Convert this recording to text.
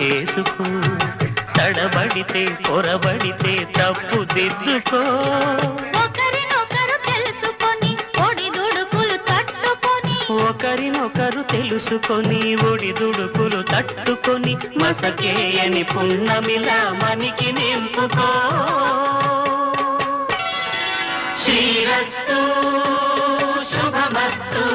చేసుకో, తడబడితే పొరబడితే తప్పు దిద్దుకో. ఒకరినొకరు తెలుసుకొని ఒడిదుడుకులు తట్టుకొని, ఒకరినొకరు తెలుసుకొని ఒడిదుడుకులు తట్టుకొని, మసకేయని పున్నమిలా మనికి నింపుకో. శ్రీరస్తు శుభమస్తు.